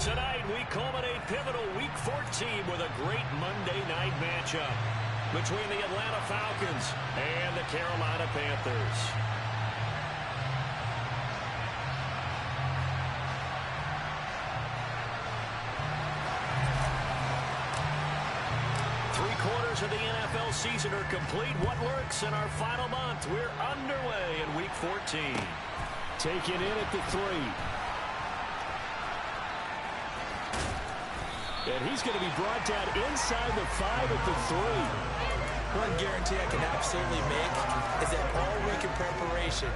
Tonight, we culminate pivotal Week 14 with a great Monday night matchup between the Atlanta Falcons and the Carolina Panthers. Three-quarters of the NFL season are complete. What works in our final month? We're underway in Week 14. Taken in at the 3. And he's going to be brought down inside the 5 at the 3. One guarantee I can absolutely make is that all week in preparation,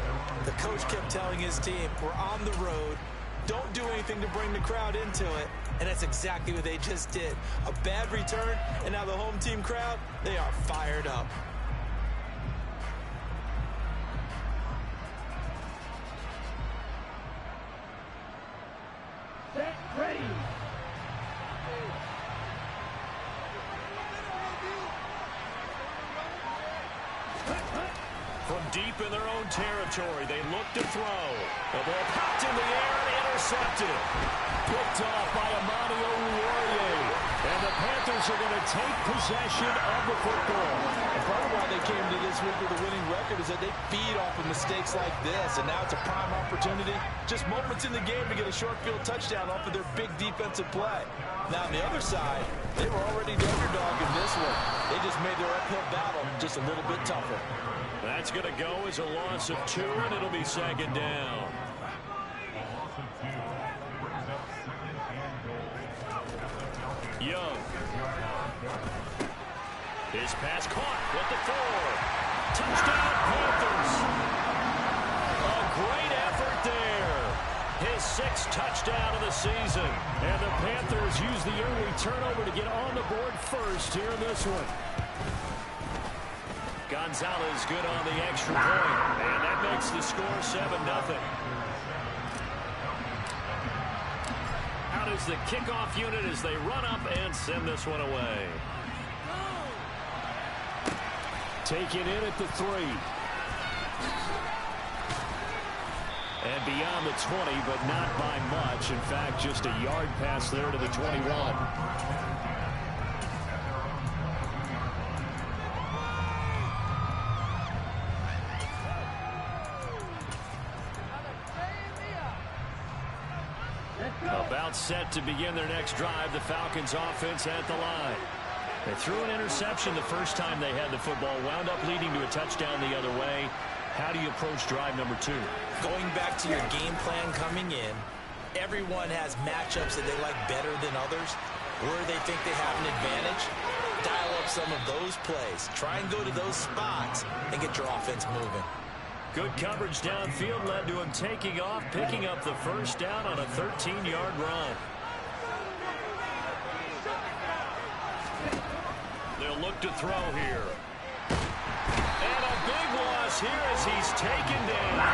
the coach kept telling his team, we're on the road, don't do anything to bring the crowd into it. And that's exactly what they just did. A bad return, and now the home team crowd, they are fired up. Set, ready. From deep in their own territory, they look to throw. The ball popped in the air and intercepted. Picked off by Amani Oruwariye. And the Panthers are going to take possession of the football. And part of why they came to this week with a winning record is that they feed off of mistakes like this. And now it's a prime opportunity. Just moments in the game to get a short field touchdown off of their big defensive play. Now on the other side, they were already the underdog in this one. They just made their uphill battle just a little bit tougher. That's going to go as a loss of 2, and it'll be second down. Young. His pass caught with the 4. Touchdown, Panthers. A great effort there. His 6th touchdown of the season. And the Panthers use the early turnover to get on the board first here in this one. Gonzalez good on the extra point, and that makes the score 7-0. Out is the kickoff unit as they run up and send this one away. Taken in at the 3. And beyond the 20, but not by much. In fact, just a yard pass there to the 21. About set to begin their next drive. The Falcons offense at the line. They threw an interception the first time they had the football. Wound up leading to a touchdown the other way. How do you approach drive number 2? Going back to your game plan coming in, everyone has matchups that they like better than others. Where they think they have an advantage, dial up some of those plays. Try and go to those spots and get your offense moving. Good coverage downfield led to him taking off, picking up the first down on a 13-yard run. They'll look to throw here. And a big loss here as he's taken down.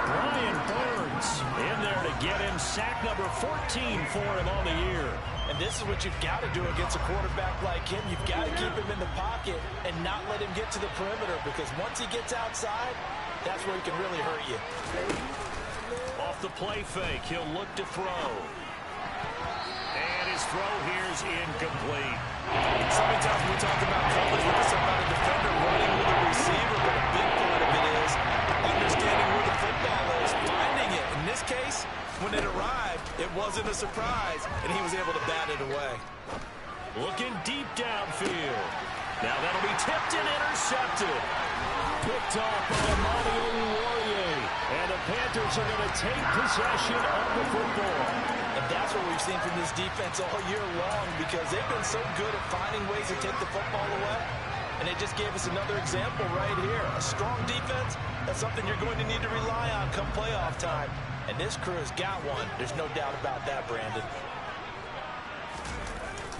Brian Burns in there to get him sack number 14 for him on the year. And this is what you've got to do against a quarterback like him. You've got to keep him in the pocket and not let him get to the perimeter, because once he gets outside, that's where he can really hurt you. Off the play fake, he'll look to throw. And his throw here is incomplete. So many times we talk about coverage with somebody defender running with a receiver, but a big part of it is understanding where the football is, finding it. In this case, when it arrived, it wasn't a surprise, and he was able to bat it away. Looking deep downfield. Now that'll be tipped and intercepted. Picked off by Amani Oruwariye. And the Panthers are going to take possession of the football. And that's what we've seen from this defense all year long, because they've been so good at finding ways to take the football away. And they just gave us another example right here. A strong defense, that's something you're going to need to rely on come playoff time. And this crew has got one. There's no doubt about that, Brandon.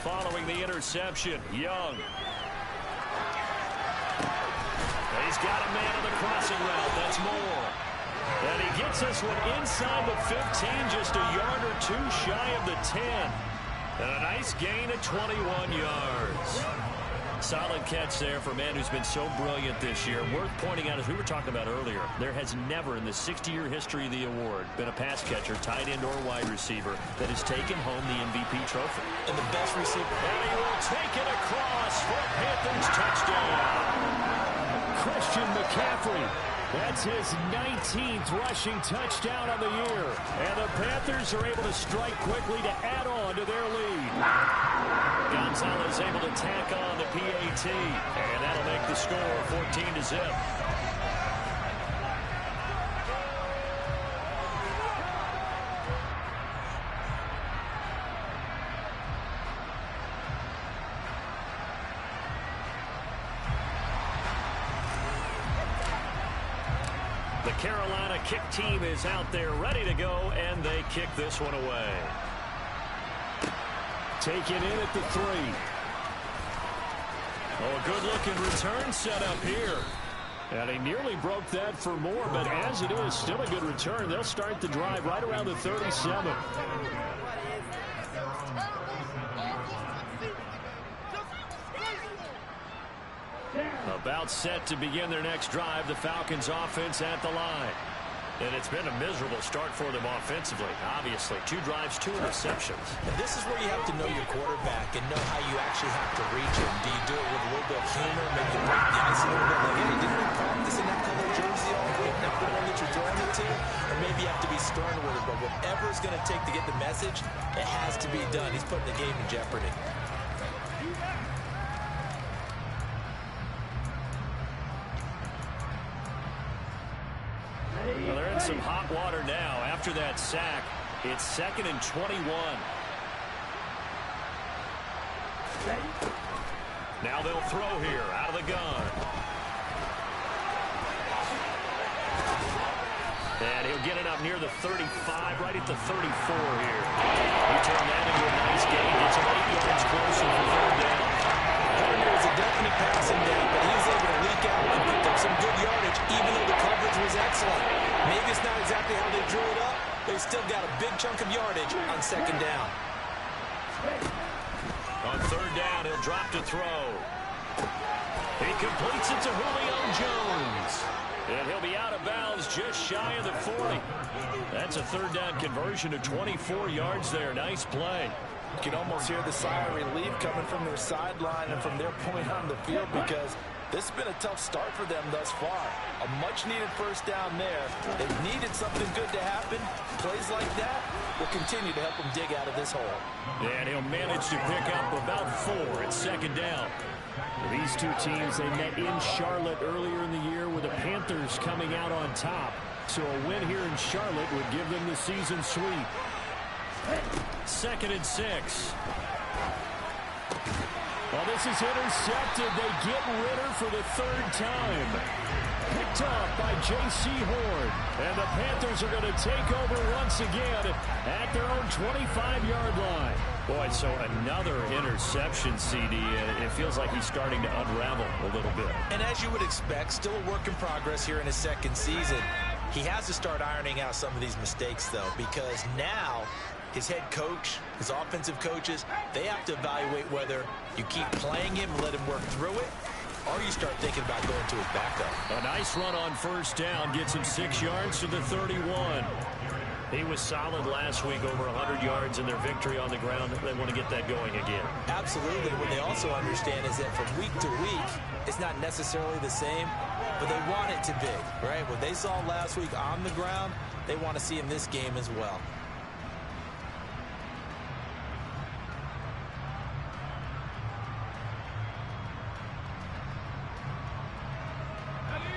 Following the interception, Young. He's got a man on the crossing route. That's more. And he gets this one inside the 15, just a yard or 2 shy of the 10. And a nice gain of 21 yards. Solid catch there for a man who's been so brilliant this year. Worth pointing out, as we were talking about earlier, there has never in the 60-year history of the award been a pass catcher, tight end, or wide receiver that has taken home the MVP trophy. And the best receiver. And he will take it across for a Panthers touchdown. Christian McCaffrey. That's his 19th rushing touchdown of the year. And the Panthers are able to strike quickly to add on to their lead. Gonzalez able to tack on the PAT. And that'll make the score 14-0. The Carolina kick team is out there ready to go, and they kick this one away. Taken in at the 3. Oh, a good-looking return set up here. And he nearly broke that for more, but as it is, still a good return. They'll start the drive right around the 37. About set to begin their next drive, the Falcons offense at the line. And it's been a miserable start for them offensively. Obviously, 2 drives, 2 interceptions. And this is where you have to know your quarterback and know how you actually have to reach him. Do you do it with a little bit of humor, maybe break the ice a little bit? Like, hey, didn't we practice in that color jersey all week, not the one that you're throwing it to? Or maybe you have to be stern with it. But whatever it's going to take to get the message, it has to be done. He's putting the game in jeopardy. Well, they're in some hot water now. After that sack, it's 2nd and 21. Now they'll throw here out of the gun. And he'll get it up near the 35, right at the 34 here. He turned that into a nice gain. Gets him 8 yards closer for 3rd down. There was a definite passing down, but he was able to leak out and pick up some good yardage, even though the coverage was excellent. Maybe it's not exactly how they drew it up, but he still got a big chunk of yardage on 2nd down. On 3rd down, he'll drop to throw. He completes it to Julio Jones. And he'll be out of bounds just shy of the 40. That's a 3rd down conversion of 24 yards there. Nice play. You can almost hear the sigh of relief coming from their sideline and from their point on the field, because this has been a tough start for them thus far. A much-needed 1st down there. They've needed something good to happen. Plays like that will continue to help them dig out of this hole. And he'll manage to pick up about 4 at 2nd down. These 2 teams, they met in Charlotte earlier in the year with the Panthers coming out on top. So a win here in Charlotte would give them the season sweep. 2nd and 6. Well, this is intercepted. They get Ritter for the 3rd time. Picked off by J.C. Horn. And the Panthers are going to take over once again at their own 25-yard line. Boy, so another interception, CD. It feels like he's starting to unravel a little bit. And as you would expect, still a work in progress here in his 2nd season. He has to start ironing out some of these mistakes, though, because now his head coach, his offensive coaches, they have to evaluate whether you keep playing him and let him work through it, or you start thinking about going to his backup. A nice run on 1st down gets him 6 yards to the 31. He was solid last week, over 100 yards in their victory on the ground. They want to get that going again. Absolutely. What they also understand is that from week to week, it's not necessarily the same, but they want it to be, right? What they saw last week on the ground, they want to see in this game as well.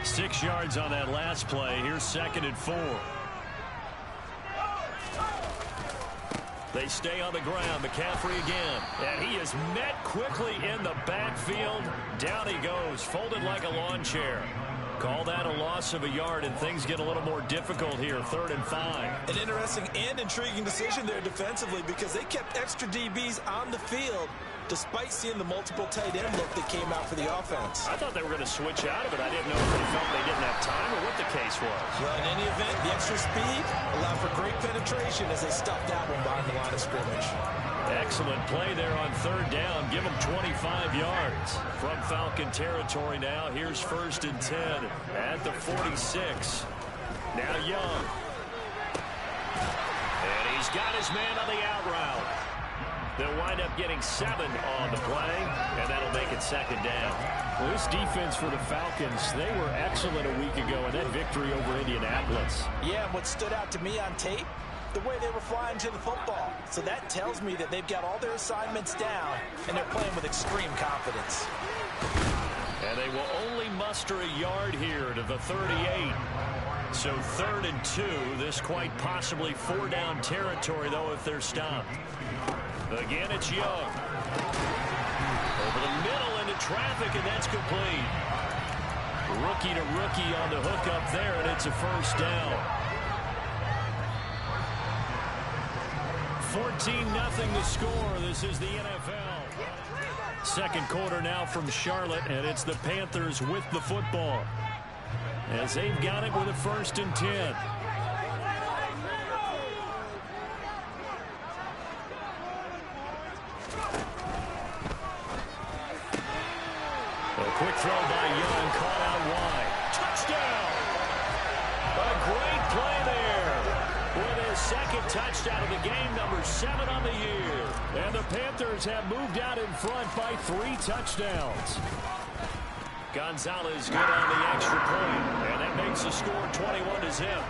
Six yards on that last play. Here's 2nd and 4. They stay on the ground. McCaffrey again. And he is met quickly in the backfield. Down he goes, folded like a lawn chair. Call that a loss of a yard, and things get a little more difficult here. 3rd and 5. An interesting and intriguing decision there defensively, because they kept extra DBs on the field despite seeing the multiple tight end look that came out for the offense. I thought they were going to switch out of it. I didn't know if they felt they didn't have time or what the case was. Well, in any event, the extra speed allowed for great penetration as they stuffed that one behind the line of scrimmage. Excellent play there on third down. Give them 25 yards. From Falcon territory now, here's 1st and 10 at the 46. Now Young. And he's got his man on the out route. They'll wind up getting 7 on the play, and that'll make it 2nd down. Well, this defense for the Falcons, they were excellent a week ago in that victory over Indianapolis. Yeah, and what stood out to me on tape, the way they were flying to the football. So that tells me that they've got all their assignments down, and they're playing with extreme confidence. And they will only muster a yard here to the 38. So 3rd and 2. This quite possibly 4-down territory, though, if they're stopped. Again, it's Young. Over the middle into traffic, and that's complete. Rookie to rookie on the hook up there, and it's a 1st down. 14-0 the score. This is the NFL. 2nd quarter now from Charlotte, and it's the Panthers with the football, as they've got it with a 1st and 10. A quick throw by Young, caught out wide. Touchdown! A great play there. With his 2nd touchdown of the game, number 7 on the year. And the Panthers have moved out in front by 3 touchdowns. Gonzalez good on the extra point, and that makes the score 21-0.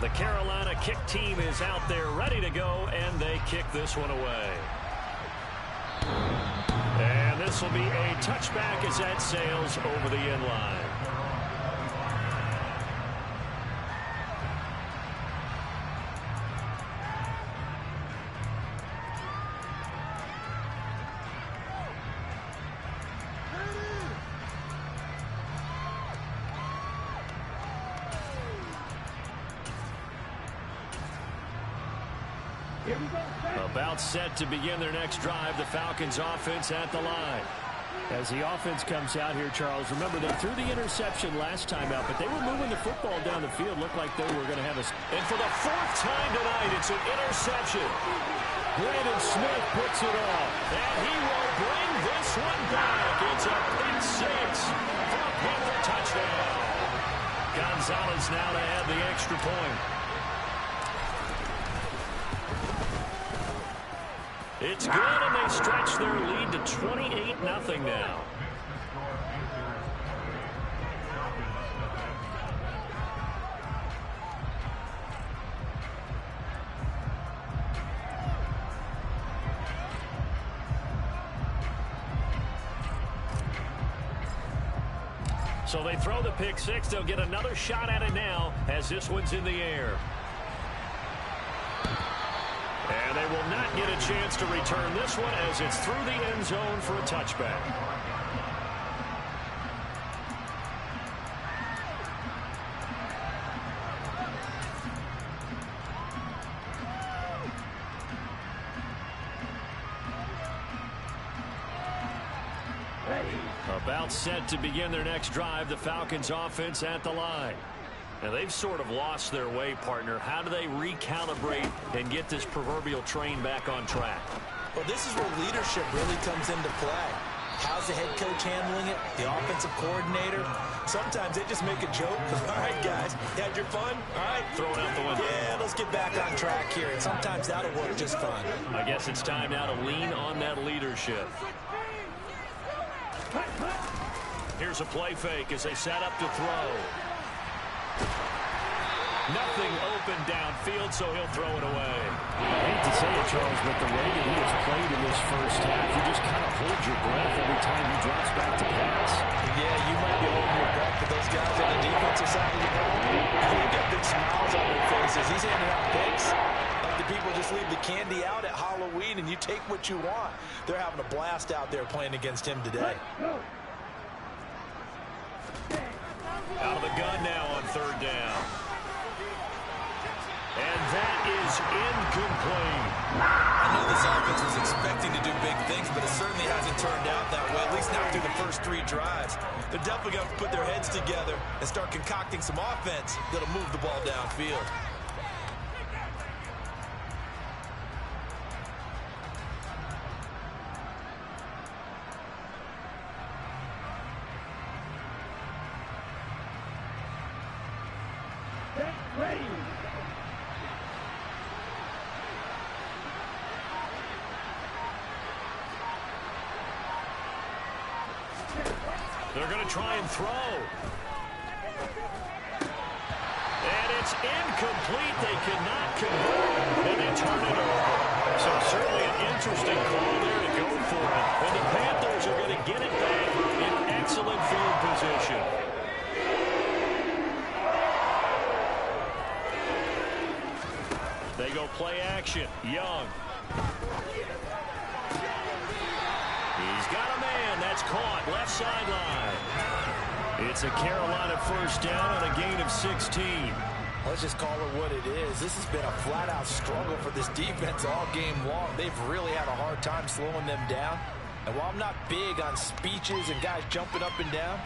The Carolina kick team is out there ready to go, and they kick this one away. And this will be a touchback as that sails over the end line. About set to begin their next drive. The Falcons offense at the line. As the offense comes out here, Charles, remember they threw the interception last time out, but they were moving the football down the field. Looked like they were going to have a... And for the 4th time tonight, it's an interception. Brandon Smith puts it off, and he will bring this one back. It's a pick 6 for a Panther touchdown. Gonzalez now to add the extra point. It's good, and they stretch their lead to 28-0 now. So they throw the pick 6. They'll get another shot at it now as this one's in the air. And they will not get a chance to return this one as it's through the end zone for a touchback. About set to begin their next drive. The Falcons offense at the line. Now, they've sort of lost their way, partner. How do they recalibrate and get this proverbial train back on track? Well, this is where leadership really comes into play. How's the head coach handling it? The offensive coordinator? Sometimes they just make a joke. All right, guys, you had your fun? All right. Throw it out the window. Yeah, let's get back on track here. And sometimes that'll work just fine. I guess it's time now to lean on that leadership. Here's a play fake as they set up to throw. Nothing open downfield, so he'll throw it away. I hate to say it, Charles, but the way that he has played in this first half, you just kind of hold your breath every time he drops back to pass. Yeah, you might be holding your breath, but those guys on the defensive side of the ball, they've got big smiles on their faces. He's handing out picks like the people just leave the candy out at Halloween, and you take what you want. They're having a blast out there playing against him today. Out of the gun now on third down. And that is incomplete. I know this offense was expecting to do big things, but it certainly hasn't 3 drives. They're definitely going to put their heads together and start concocting some offense that'll move the ball downfield. They're going to try and throw. And it's incomplete. They cannot convert. And they turn it over. So certainly an interesting call there to go for it. And the Panthers are going to get it back in excellent field position. They go play action. Young. He's got a man. That's caught. Left sideline. It's a Carolina first down on a gain of 16. Let's just call it what it is. This has been a flat-out struggle for this defense all game long. They've really had a hard time slowing them down. And while I'm not big on speeches and guys jumping up and down,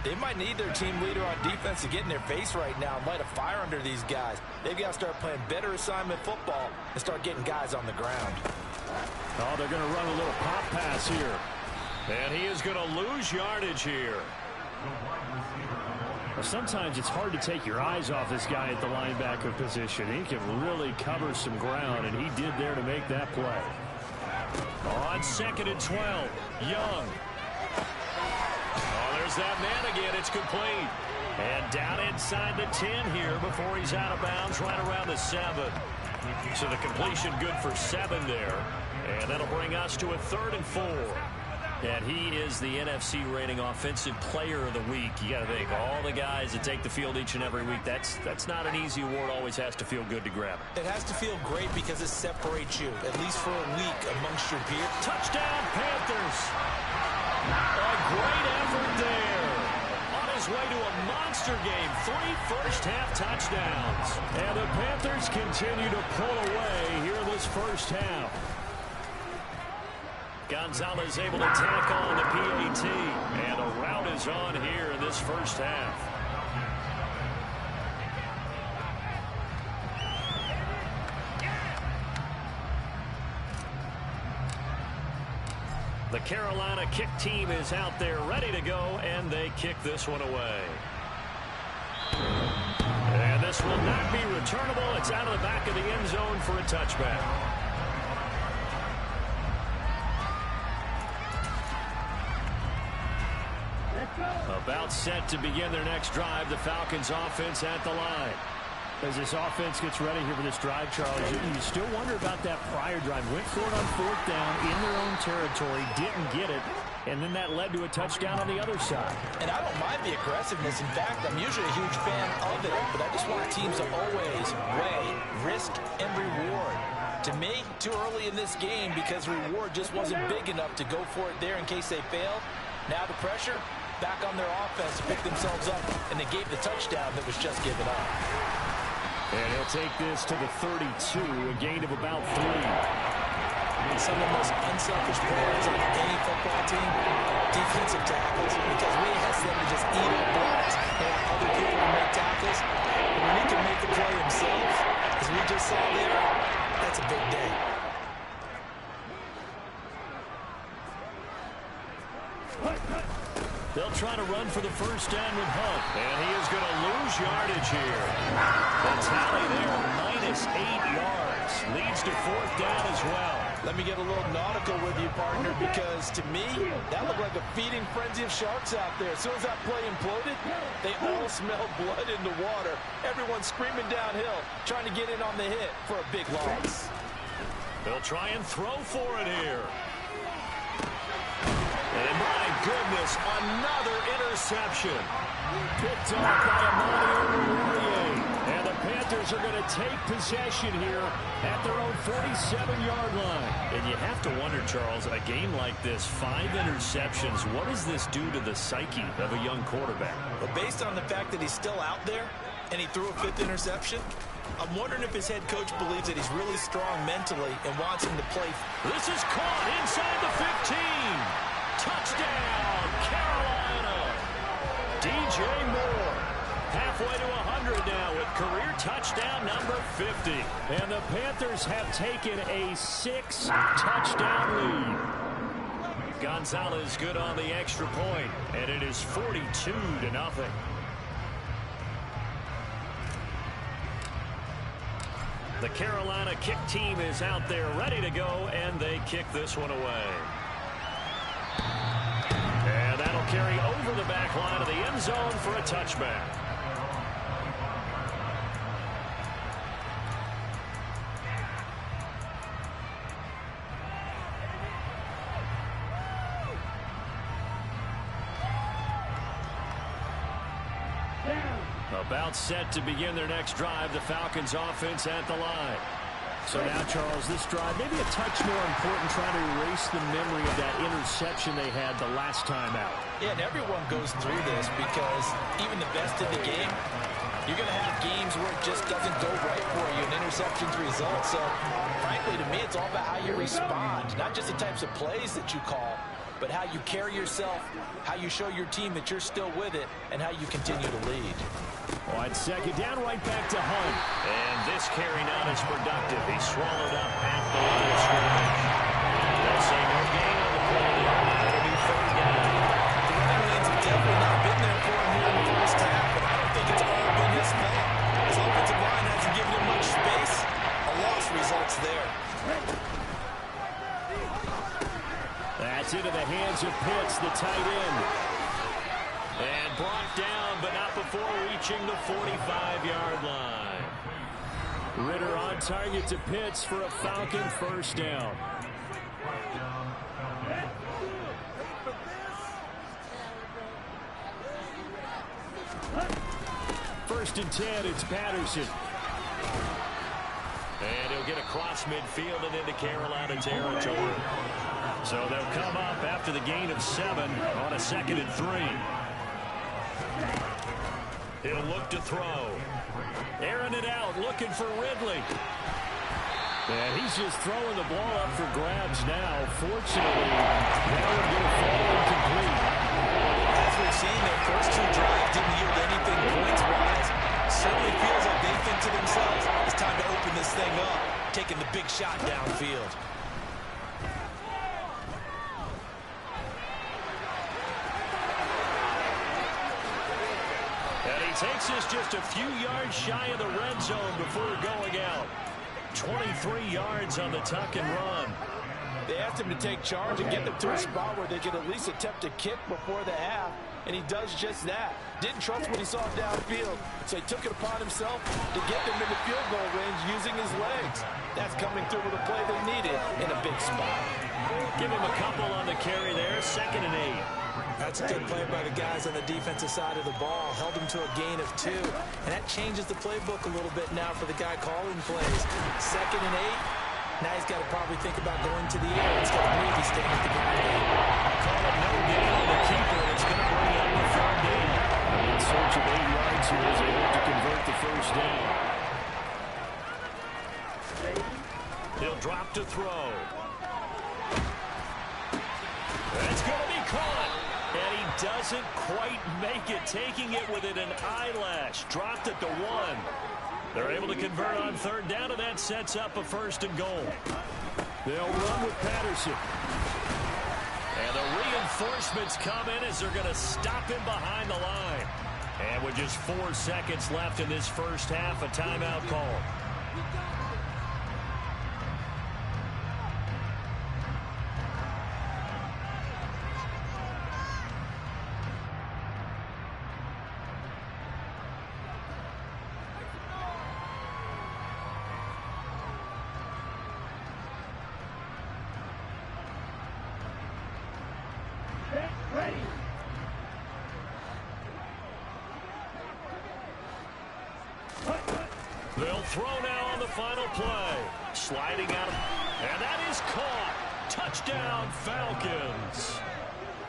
they might need their team leader on defense to get in their face right now and light a fire under these guys. They've got to start playing better assignment football and start getting guys on the ground. Oh, they're going to run a little pop pass here. And he is going to lose yardage here. Well, sometimes it's hard to take your eyes off this guy at the linebacker position. He can really cover some ground, and he did there to make that play. On 2nd and 12, Young. Oh, there's that man again. It's complete. And down inside the 10 here before he's out of bounds right around the 7. So the completion good for 7 there. And that'll bring us to a 3rd and 4. And he is the NFC rating offensive player of the week. You got to think, all the guys that take the field each and every week, that's not an easy award. Always has to feel good to grab it. It has to feel great because it separates you, at least for a week, amongst your peers. Touchdown, Panthers. A great effort there. On his way to a monster game. 3 first-half touchdowns. And the Panthers continue to pull away here in this first half. Gonzalez able to tack on the PAT. And a rout is on here in this first half. The Carolina kick team is out there ready to go, and they kick this one away. And this will not be returnable. It's out of the back of the end zone for a touchback. About set to begin their next drive. The Falcons offense at the line. As this offense gets ready here for this drive, Charles, you still wonder about that prior drive. Went for it on 4th down in their own territory, didn't get it, and then that led to a touchdown on the other side. And I don't mind the aggressiveness. In fact, I'm usually a huge fan of it, but I just want teams to always weigh risk and reward. To me, too early in this game because reward just wasn't big enough to go for it there in case they fail. Now the pressure back on their offense to pick themselves up, and they gave the touchdown that was just given up. And he'll take this to the 32, a gain of about 3. Some of the most unselfish players on any football team, defensive tackles, because we ask them to just eat up blocks and have other people to make tackles. And when he can make the play himself, as we just saw there, that's a big day. They'll try to run for the first down with Hunt. And he is going to lose yardage here. The tally there, -8 yards. Leads to 4th down as well. Let me get a little nautical with you, partner, because to me, that looked like a feeding frenzy of sharks out there. As soon as that play imploded, they all smelled blood in the water. Everyone screaming downhill, trying to get in on the hit for a big loss. They'll try and throw for it here. And my goodness, another interception. Picked off by Amani. And the Panthers are going to take possession here at their own 47-yard line. And you have to wonder, Charles, a game like this, 5 interceptions, what does this do to the psyche of a young quarterback? But based on the fact that he's still out there and he threw a 5th interception, I'm wondering if his head coach believes that he's really strong mentally and wants him to play. This is caught inside the 15. Touchdown, Carolina. 50. And the Panthers have taken a 6-touchdown lead. Gonzalez good on the extra point, and it is 42-0. The Carolina kick team is out there ready to go, and they kick this one away. And that'll carry over the back line of the end zone for a touchback. About set to begin their next drive, the Falcons offense at the line. So now, Charles, this drive maybe a touch more important, trying to erase the memory of that interception they had the last time out. Yeah, and everyone goes through this because even the best in the game, you're going to have games where it just doesn't go right for you, and interceptions result. So, frankly, to me, it's all about how you respond, not just the types of plays that you call, but how you carry yourself, how you show your team that you're still with it, and how you continue to lead. On second down, right back to Hunt. And this carry not as productive. He's swallowed up at the line of scrimmage. They'll say no gain on the play. It'll be third down. The running lanes have definitely not been there for him here in the first half, but I don't think it's all been his fault. His offensive line hasn't given him much space. A loss results there. That's into the hands of Pitts, the tight end. And brought down, but not before reaching the 45-yard line. Ritter on target to Pitts for a Falcon first down. First and 10, it's Patterson. And he'll get across midfield and into Carolina territory. So they'll come up after the gain of 7 on a 2nd and 3. He'll look to throw. Airing it out, looking for Ridley. And he's just throwing the ball up for grabs now. Fortunately, that one going to fall incomplete. As we've seen, their first 2 drives didn't yield anything points-wise. Certainly feels like they think to themselves, it's time to open this thing up, taking the big shot downfield. Takes us just a few yards shy of the red zone before going out. 23 yards on the tuck and run. They asked him to take charge and get them to a spot where they could at least attempt a kick before the half, and he does just that. Didn't trust what he saw downfield, so he took it upon himself to get them into field goal range using his legs. That's coming through with a play they needed in a big spot. Give him a couple on the carry there, 2nd and 8. That's a good play by the guys on the defensive side of the ball. Held him to a gain of 2. And that changes the playbook a little bit now for the guy calling plays. 2nd and 8. Now he's got to probably think about going to the air instead of maybe staying at the ground. Call it no gain on the keeper. It's going to bring up the 3rd down. In search of 8 yards here as they look to convert the first down. He'll drop to throw. It's going to be caught. And he doesn't quite make it, taking it within an eyelash. Dropped it to 1. They're able to convert on 3rd down, and that sets up a 1st and goal. They'll run with Patterson. And the reinforcements come in as they're going to stop him behind the line. And with just 4 seconds left in this first half, a timeout call. They'll throw now on the final play. Sliding out. And that is caught. Touchdown, Falcons.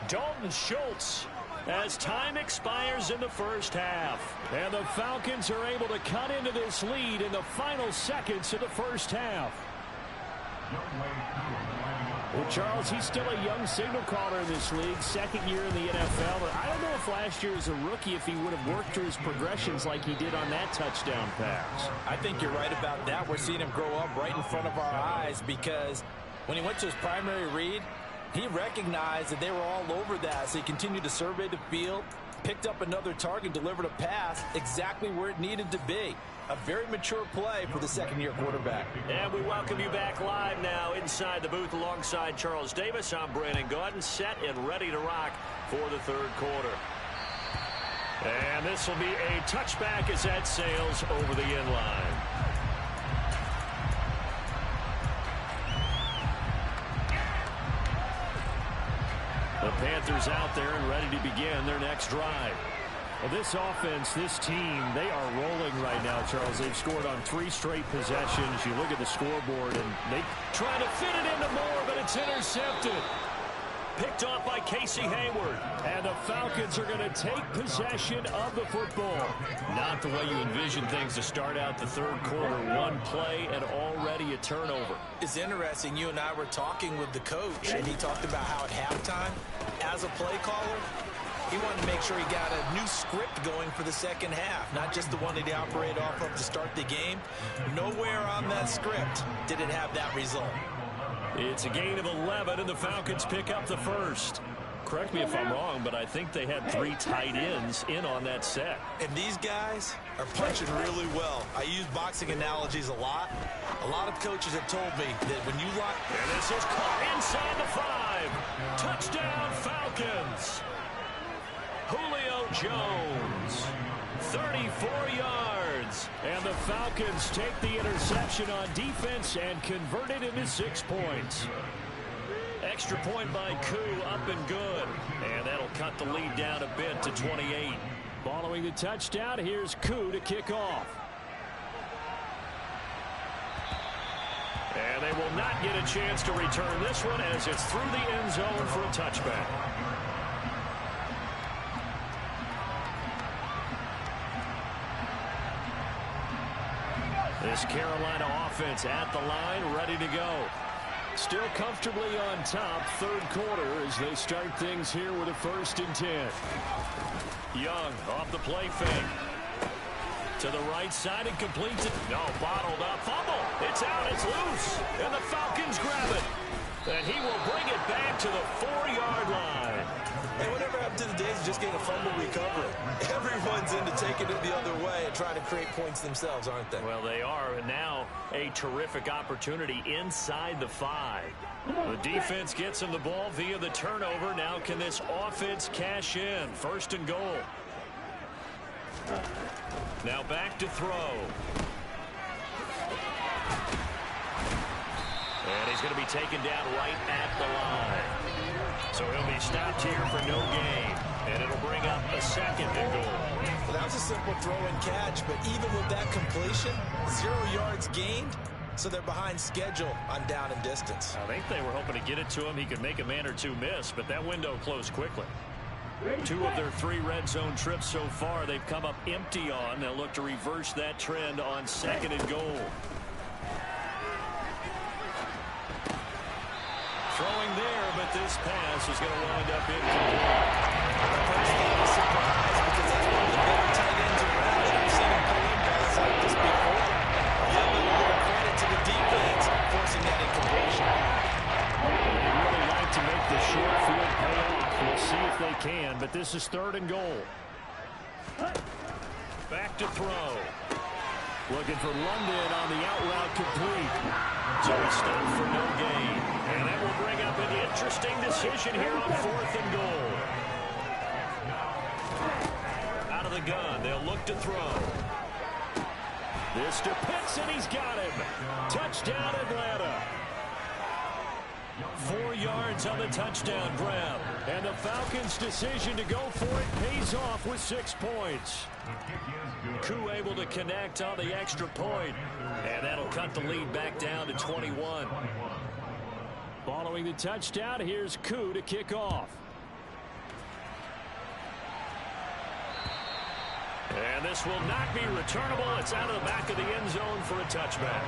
Dalton Schultz as time expires in the first half. And the Falcons are able to cut into this lead in the final seconds of the first half. Well, Charles, he's still a young signal caller in this league, second year in the NFL. But I don't know if last year as a rookie, if he would have worked through his progressions like he did on that touchdown pass. I think you're right about that. We're seeing him grow up right in front of our eyes because when he went to his primary read, he recognized that they were all over that. So he continued to survey the field, picked up another target, delivered a pass exactly where it needed to be. A very mature play for the second-year quarterback. And we welcome you back live now inside the booth alongside Charles Davis. I'm Brandon Gaudin, set and ready to rock for the third quarter. And this will be a touchback as that sails over the end line. The Panthers out there and ready to begin their next drive. Well, this offense, this team, they are rolling right now, Charles. They've scored on 3 straight possessions. You look at the scoreboard, and they try to fit it into Moore, but it's intercepted. Picked off by Casey Hayward. And the Falcons are going to take possession of the football. Not the way you envision things to start out the third quarter. One play and already a turnover. It's interesting. You and I were talking with the coach, and he talked about how at halftime, as a play caller, he wanted to make sure he got a new script going for the second half, not just the one that he operated off of to start the game. Nowhere on that script did it have that result. It's a gain of 11, and the Falcons pick up the first. Correct me if I'm wrong, but I think they had 3 tight ends in on that set. And these guys are punching really well. I use boxing analogies a lot. A lot of coaches have told me that when you lock... And this is caught inside the 5. Touchdown, Falcons. Julio Jones, 34 yards. And the Falcons take the interception on defense and convert it into 6 points. Extra point by Koo, up and good. And that'll cut the lead down a bit to 28. Following the touchdown, here's Koo to kick off. And they will not get a chance to return this one as it's through the end zone for a touchback. This Carolina offense at the line, ready to go. Still comfortably on top, third quarter as they start things here with a 1st and 10. Young off the play fake. To the right side and completes it. No, bottled up. Fumble. It's out. It's loose. And the Falcons grab it. And he will bring it back to the 4-yard line. Hey, whatever happened to the days of just getting a fumble recovery? Everyone's into taking it the other way and trying to create points themselves, aren't they? Well, they are, and now a terrific opportunity inside the 5. The defense gets him the ball via the turnover. Now can this offense cash in? 1st and goal. Now back to throw. And he's going to be taken down right at the line. So he'll be stopped here for no gain. And it'll bring up a 2nd and goal. Well, that was a simple throw and catch, but even with that completion, 0 yards gained, so they're behind schedule on down and distance. I think they were hoping to get it to him. He could make a man or 2 miss, but that window closed quickly. 2 of their 3 red zone trips so far they've come up empty on. They'll look to reverse that trend on 2nd and goal. Throwing there, but this pass is going to wind up incomplete. Personally, surprised because that's one of the better tight ends around. I've seen him pull in balls like this before. Give a little credit to the defense forcing that incompletion. They really like to make the short field pay off. We'll see if they can, but this is 3rd and goal. Back to throw. Looking for London on the out route complete. So it's stopped for no gain. And that will bring up an interesting decision here on 4th and goal. Out of the gun, they'll look to throw. This to Pitts, and he's got him. Touchdown, Atlanta. 4 yards on the touchdown grab. And the Falcons' decision to go for it pays off with 6 points. Koo able to connect on the extra point. And that'll cut the lead back down to 21. Following the touchdown, here's Koo to kick off. And this will not be returnable. It's out of the back of the end zone for a touchback.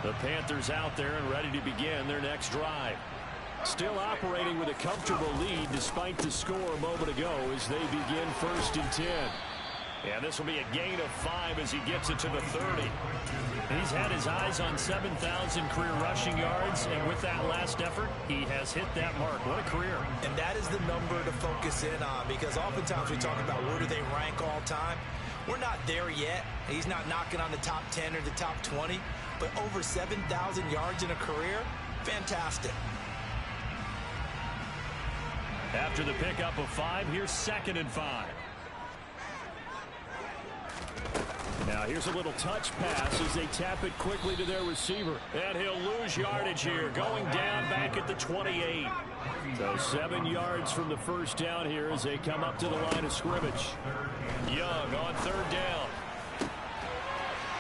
The Panthers out there and ready to begin their next drive. Still operating with a comfortable lead despite the score a moment ago as they begin 1st and 10. And this will be a gain of 5 as he gets it to the 30. He's had his eyes on 7,000 career rushing yards, and with that last effort, he has hit that mark. What a career. And that is the number to focus in on, because oftentimes we talk about where do they rank all time. We're not there yet. He's not knocking on the top 10 or the top 20, but over 7,000 yards in a career, fantastic. After the pickup of 5, here's 2nd and 5. Now here's a little touch pass as they tap it quickly to their receiver. And he'll lose yardage here, going down back at the 28. So 7 yards from the first down here as they come up to the line of scrimmage. Young on 3rd down.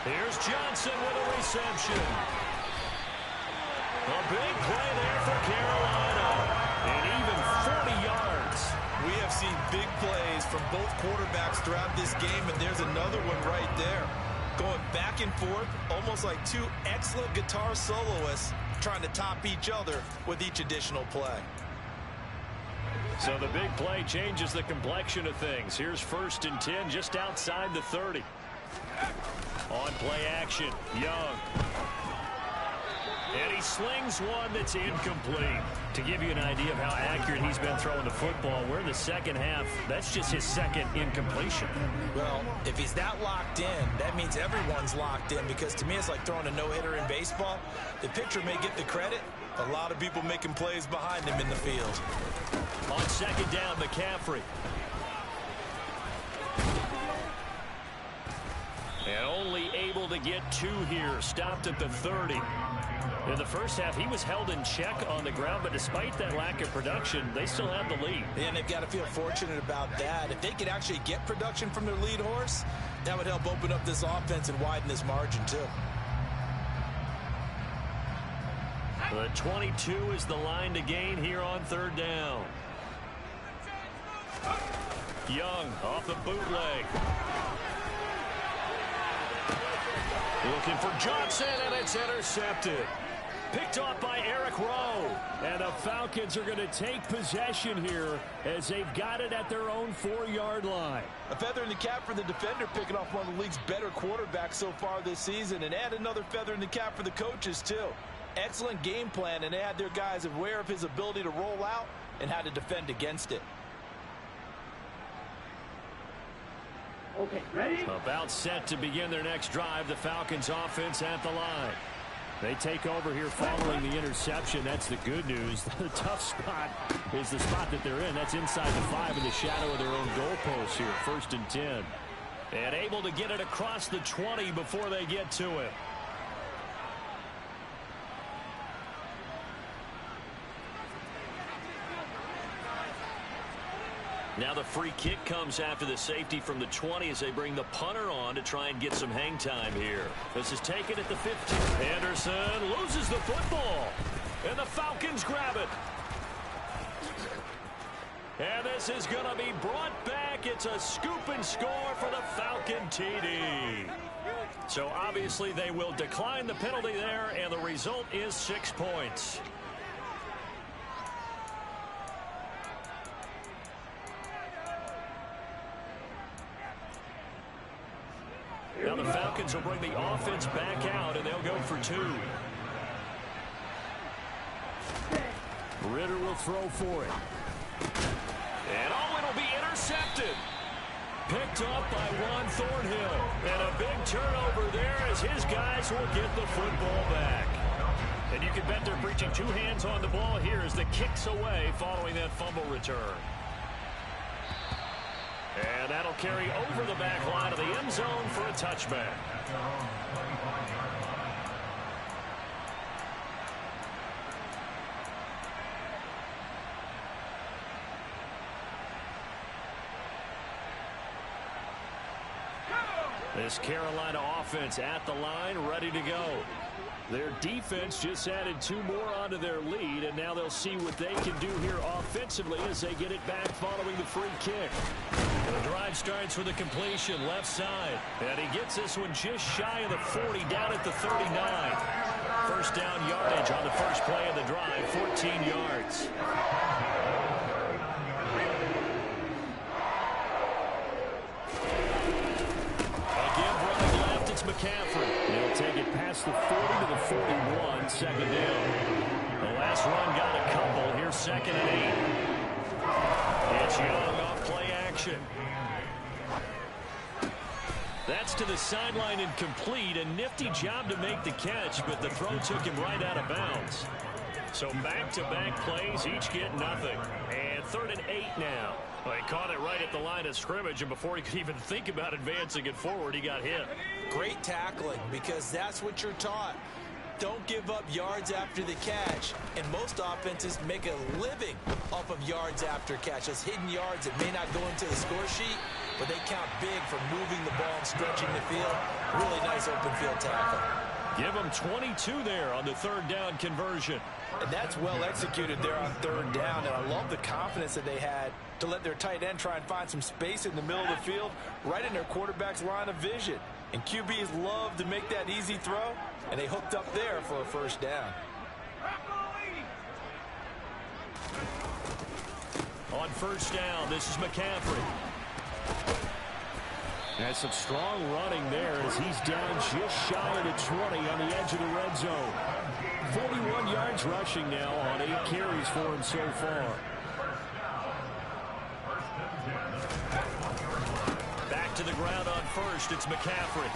Here's Johnson with a reception. A big play there for Carolina. And even 40 yards. We have seen big plays from both quarterbacks throughout this game, and there's another one right there. Going back and forth, almost like two excellent guitar soloists trying to top each other with each additional play. So the big play changes the complexion of things. Here's 1st and 10 just outside the 30. On play action, Young. And he slings one that's incomplete. To give you an idea of how accurate he's been throwing the football, we're in the second half. That's just his 2nd incompletion. Well, if he's that locked in, that means everyone's locked in, because to me it's like throwing a no-hitter in baseball. The pitcher may get the credit. A lot of people making plays behind him in the field. On 2nd down, McCaffrey. And only able to get 2 here. Stopped at the 30. In the first half, he was held in check on the ground, but despite that lack of production, they still have the lead. And they've got to feel fortunate about that. If they could actually get production from their lead horse, that would help open up this offense and widen this margin too. The 22 is the line to gain here on 3rd down. Young off the bootleg. Looking for Johnson, and it's intercepted. Picked off by Eric Rowe. And the Falcons are going to take possession here as they've got it at their own 4-yard line. A feather in the cap for the defender, picking off one of the league's better quarterbacks so far this season. And add another feather in the cap for the coaches, too. Excellent game plan, and they had their guys aware of his ability to roll out and how to defend against it. Okay, ready? About set to begin their next drive. The Falcons offense at the line. They take over here following the interception. That's the good news. The tough spot is the spot that they're in. That's inside the 5 in the shadow of their own goalpost here. 1st and 10. And able to get it across the 20 before they get to it. Now the free kick comes after the safety from the 20 as they bring the punter on to try and get some hang time here. This is taken at the 15. Anderson loses the football. And the Falcons grab it. And this is going to be brought back. It's a scoop and score for the Falcon TD. So obviously they will decline the penalty there, and the result is 6 points. Now the Falcons will bring the offense back out, and they'll go for 2. Ritter will throw for it. And it'll be intercepted. Picked up by Juan Thornhill. And a big turnover there as his guys will get the football back. And you can bet they're preaching 2 hands on the ball here as the kick's away following that fumble return. And that'll carry over the back line of the end zone for a touchback. This Carolina offense at the line, ready to go. Their defense just added 2 more onto their lead, and now they'll see what they can do here offensively as they get it back following the free kick. The drive starts with a completion left side, and he gets this one just shy of the 40 down at the 39. First down yardage on the first play of the drive, 14 yards. Again, running left, it's McCaffrey. He'll take it past the 40 to the 41, second down. The last run got a couple. Here's 2nd and 8. It's Young off play action. That's to the sideline and complete. A nifty job to make the catch, but the throw took him right out of bounds. So back-to-back plays, each get nothing. And 3rd and 8 now. Well, he caught it right at the line of scrimmage, and before he could even think about advancing it forward, he got hit. Great tackling, because that's what you're taught. Don't give up yards after the catch. And most offenses make a living off of yards after catch. Those hidden yards that may not go into the score sheet, but they count big for moving the ball and stretching the field. Really nice open field tackle. Give them 22 there on the 3rd down conversion. And that's well executed there on 3rd down. And I love the confidence that they had to let their tight end try and find some space in the middle of the field, right in their quarterback's line of vision. And QBs love to make that easy throw, and they hooked up there for a first down. On first down, this is McCaffrey. Has some strong running there as he's down just shy of the 20 on the edge of the red zone. 41 yards rushing now on 8 carries for him so far. Back to the ground on first, it's McCaffrey.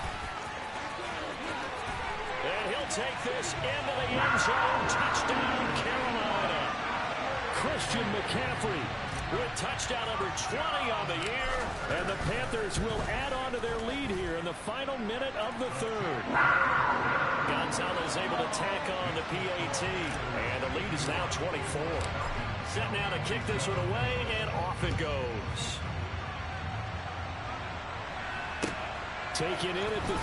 And he'll take this into the end zone. Touchdown, Carolina. Christian McCaffrey with touchdown number 20 on the year. And the Panthers will add on to their lead here in the final minute of the 3rd. Gonzalez able to tack on the PAT. And the lead is now 24. Set now to kick this one away, and off it goes. Taken in at the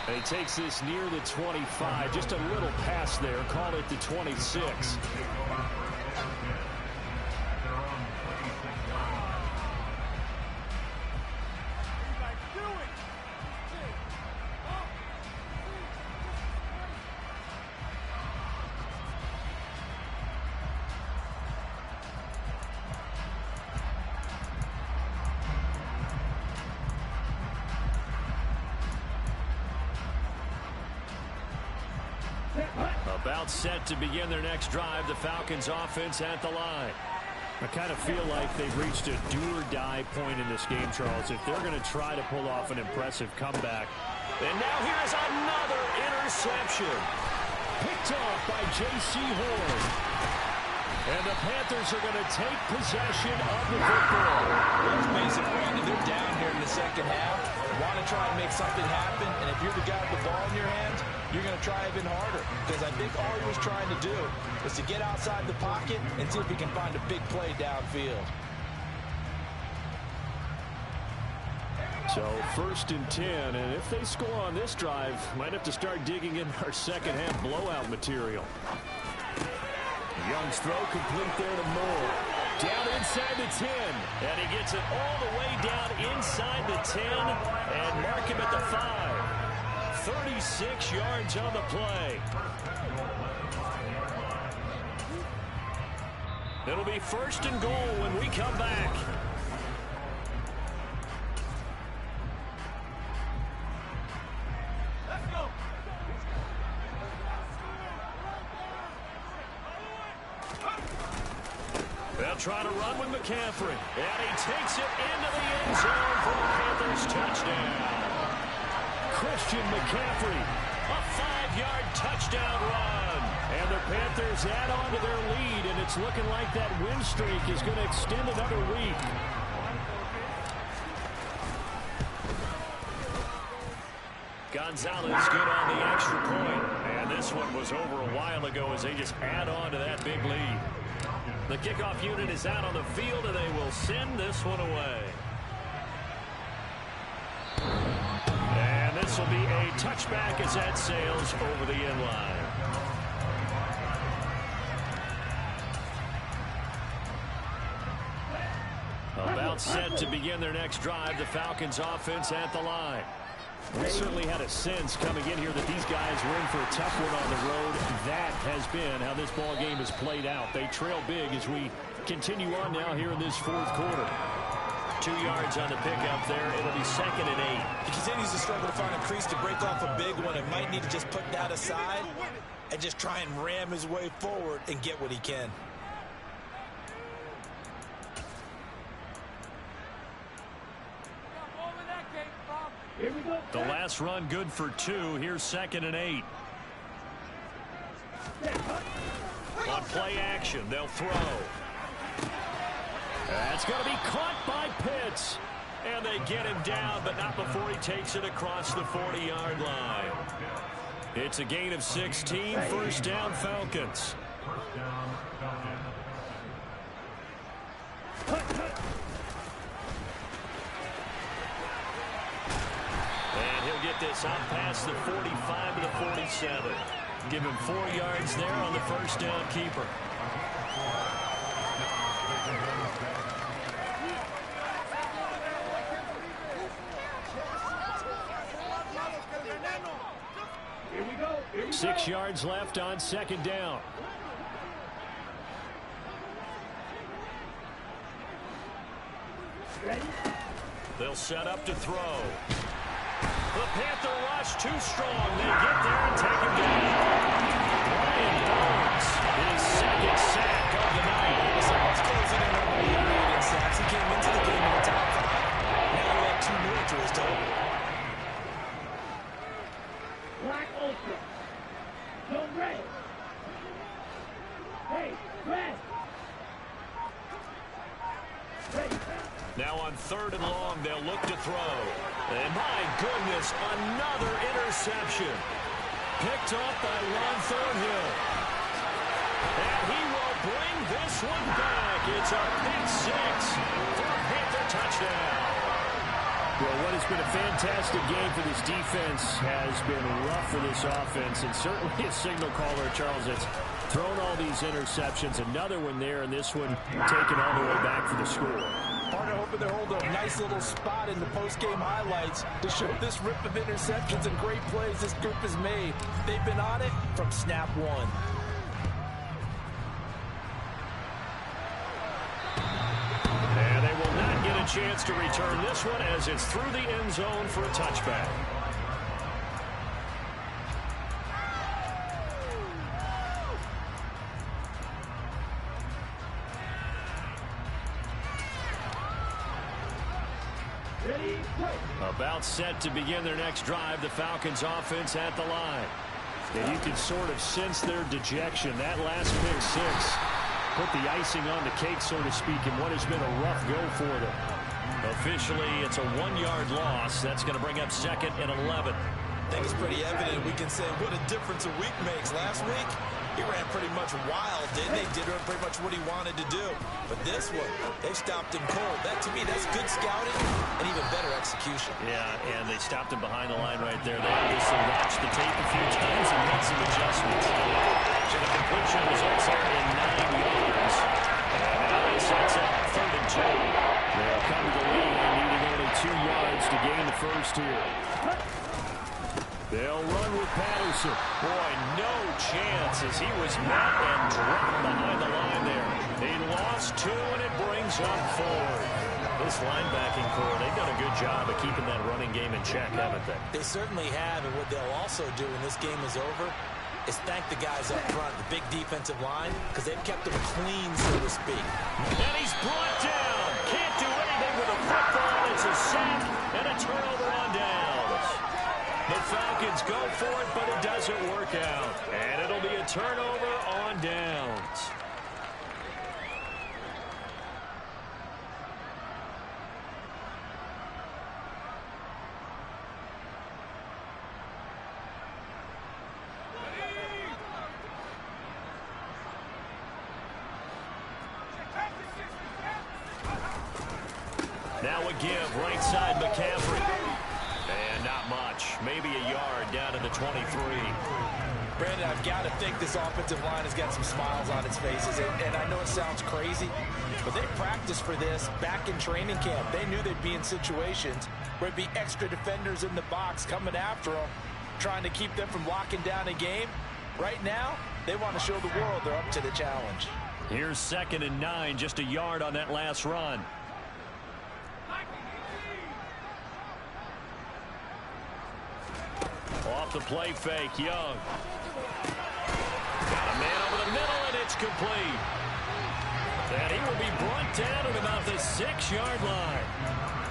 3. He takes this near the 25. Just a little pass there. Call it the 26. About set to begin their next drive. The Falcons offense at the line. I kind of feel like they've reached a do-or-die point in this game, Charles, if they're going to try to pull off an impressive comeback. And now here's another interception. Picked off by J.C. Horn. And the Panthers are going to take possession of the football. Let's face it, Brandon, they're down here in the second half. Want to try and make something happen, and if you're the guy with the ball in your hands, you're going to try even harder. Because I think all he was trying to do was to get outside the pocket and see if he can find a big play downfield. So 1st and 10, and if they score on this drive, might have to start digging in our second half blowout material. Young's throw complete there to Moore. Down inside the 10. And he gets it all the way down inside the 10 and mark him at the 5. 36 yards on the play. It'll be 1st and goal when we come back. They'll try to run with McCaffrey. And he takes it into the end zone for the Panthers touchdown. Christian McCaffrey. A 5-yard touchdown run. And the Panthers add on to their lead, and it's looking like that win streak is going to extend another week. Gonzalez good on the extra point. And this one was over a while ago as they just add on to that big lead. The kickoff unit is out on the field, and they will send this one away. And this will be a touchback as that sails over the end line. About set to begin their next drive. The Falcons offense at the line. We certainly had a sense coming in here that these guys were in for a tough one on the road. That has been how this ball game has played out. They trail big as we continue on now here in this fourth quarter. 2 yards on the pickup there. It'll be 2nd and 8. He continues to struggle to find a crease to break off a big one. It might need to just put that aside and just try and ram his way forward and get what he can. The last run good for 2. Here's 2nd and 8. On play action, they'll throw. That's going to be caught by Pitts. And they get him down, but not before he takes it across the 40-yard line. It's a gain of 16. First down, Falcons. And he'll get this out past the 45 to the 47. Give him 4 yards there on the first down keeper. Here we go. 6 yards left on 2nd down. They'll set up to throw. The Panther rush too strong. They get there and take him down. Brian Burns, his 2nd sack of the night. So let's close it in on the lead in sacks. He came into the game in the top 5. Now you have 2 more to his total. Black Ultra. Don't red. Hey, red. Now on 3rd and long, they'll look to throw. And my goodness, another interception. Picked up by Ron Thornhill. And he will bring this one back. It's a pick 6 for a Panther touchdown. Well, what has been a fantastic game for this defense has been rough for this offense, and certainly a signal caller, Charles, that's thrown all these interceptions. Another one there, and this one taken all the way back for the score. Partner hoping they hold a nice little spot in the post-game highlights to show this rip of interceptions and great plays this group has made. They've been on it from snap 1. And they will not get a chance to return this one as it's through the end zone for a touchback. About set to begin their next drive, the Falcons offense at the line. And you can sort of sense their dejection. That last pick 6 put the icing on the cake, so to speak, in what has been a rough go for them. Officially, it's a 1-yard loss. That's going to bring up 2nd and 11. I think it's pretty evident. We can say what a difference a week makes. Last week, he ran pretty much wild, didn't he? Did pretty much what he wanted to do. But this one, they stopped him cold. That, to me, that's good scouting and even better execution. Yeah, and they stopped him behind the line right there. They obviously watched the tape a few times and made some adjustments. So the completion results there in 9 yards. And now it sets up 3rd and 2. They'll come to the line, needing only 2 yards to gain the first here. They'll run with Patterson. Boy, no chance as he was met and dropped behind the line there. He lost 2, and it brings up 4. This linebacking core, they've done a good job of keeping that running game in check, haven't they? They certainly have, and what they'll also do when this game is over is thank the guys up front, the big defensive line, because they've kept them clean, so to speak. And he's brought down. Can't do anything with a football. It's a sack and a turnover on downs. The Falcons go for it, but it doesn't work out. And it'll be a turnover on downs. Now a give, right side McCaffrey. And not much. Maybe a yard down to the 23. Brandon, I've got to think this offensive line has got some smiles on its faces. And I know it sounds crazy, but they practiced for this back in training camp. They knew they'd be in situations where there'd be extra defenders in the box coming after them, trying to keep them from locking down a game. Right now, they want to show the world they're up to the challenge. Here's 2nd and 9, just a yard on that last run. Off the play fake, Young. Got a man over the middle, and it's complete. And he will be brought down at about the 6-yard line.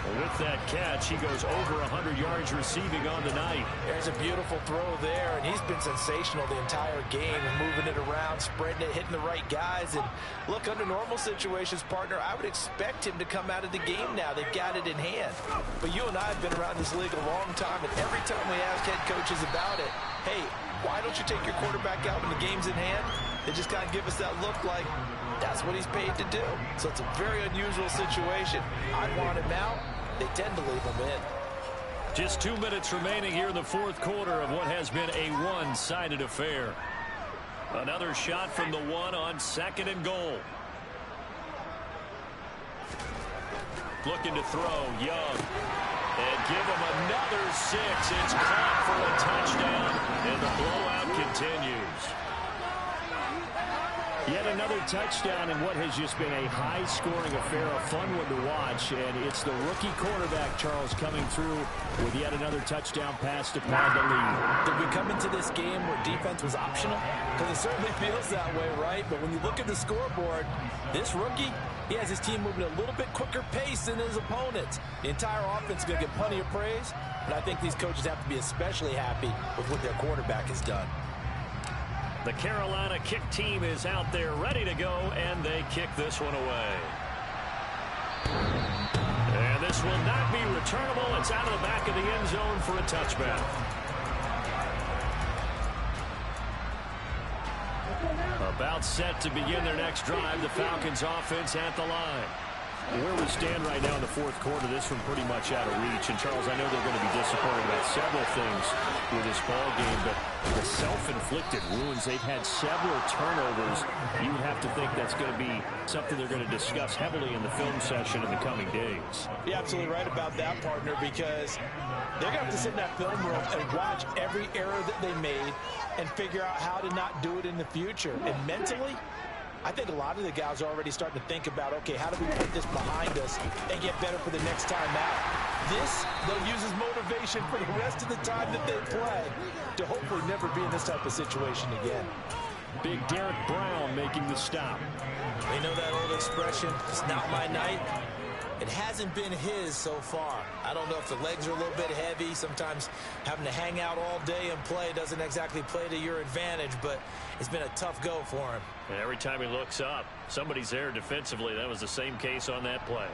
With that catch, he goes over 100 yards receiving on the night. There's a beautiful throw there, and he's been sensational the entire game, moving it around, spreading it, hitting the right guys. And look, under normal situations, partner, I would expect him to come out of the game now. They've got it in hand. But you and I have been around this league a long time, and every time we ask head coaches about it, hey, why don't you take your quarterback out when the game's in hand? They just kind of give us that look like that's what he's paid to do. So it's a very unusual situation. I want him out. They tend to leave him in. Just 2 minutes remaining here in the 4th quarter of what has been a one-sided affair. Another shot from the 1 on 2nd and goal. Looking to throw, Young. And give him another 6. It's caught for a touchdown, and the blowout continues. Yet another touchdown in what has just been a high-scoring affair, a fun one to watch. And it's the rookie quarterback, Charles, coming through with yet another touchdown pass to pad the lead. Did we come into this game where defense was optional? Because it certainly feels that way, right? But when you look at the scoreboard, this rookie, he has his team moving at a little bit quicker pace than his opponents. The entire offense is going to get plenty of praise, but I think these coaches have to be especially happy with what their quarterback has done. The Carolina kick team is out there ready to go, and they kick this one away. And this will not be returnable. It's out of the back of the end zone for a touchback. About set to begin their next drive, the Falcons offense at the line. Where we stand right now in the 4th quarter, this one pretty much out of reach. And, Charles, I know they're going to be disappointed about several things with this ball game, but the self-inflicted wounds, they've had several turnovers. You would have to think that's going to be something they're going to discuss heavily in the film session in the coming days. You're absolutely right about that, partner, because they're going to have to sit in that film room and watch every error that they made and figure out how to not do it in the future. And mentally, I think a lot of the guys are already starting to think about, okay, how do we put this behind us and get better for the next time out? This, they'll use as motivation for the rest of the time that they play to hopefully never be in this type of situation again. Big Derek Brown making the stop. You know that old expression, it's not my night? It hasn't been his so far. I don't know if the legs are a little bit heavy. Sometimes having to hang out all day and play doesn't exactly play to your advantage, but it's been a tough go for him. And every time he looks up, somebody's there defensively. That was the same case on that play.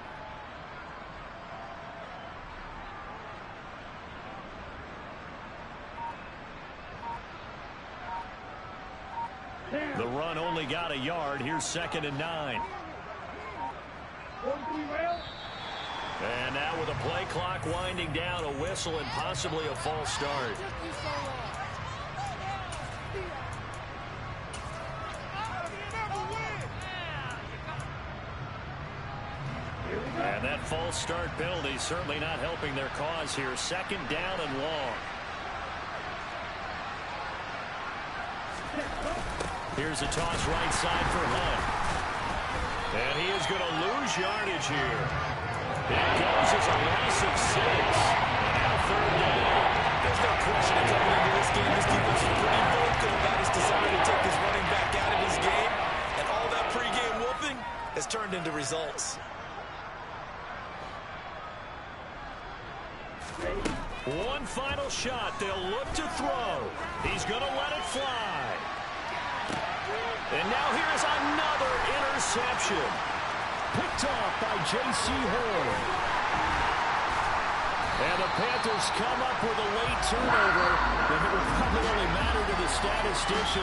The run only got a yard. Here's 2nd and 9. And now with a play clock winding down, a whistle and possibly a false start. And that false start penalty certainly not helping their cause here. 2nd down and long. Here's a toss right side for Hunt. And he is going to lose yardage here. It goes as a loss of 6. And now 3rd down. There's no question that coming into this game, this defense is pretty vocal about his desire to take his running back out of his game. And all that pregame wolfing has turned into results. One final shot. They'll look to throw. He's going to let it fly. And now here's another interception. Picked off by J.C. Horn. And the Panthers come up with a late turnover. That will probably only matter to the statisticians.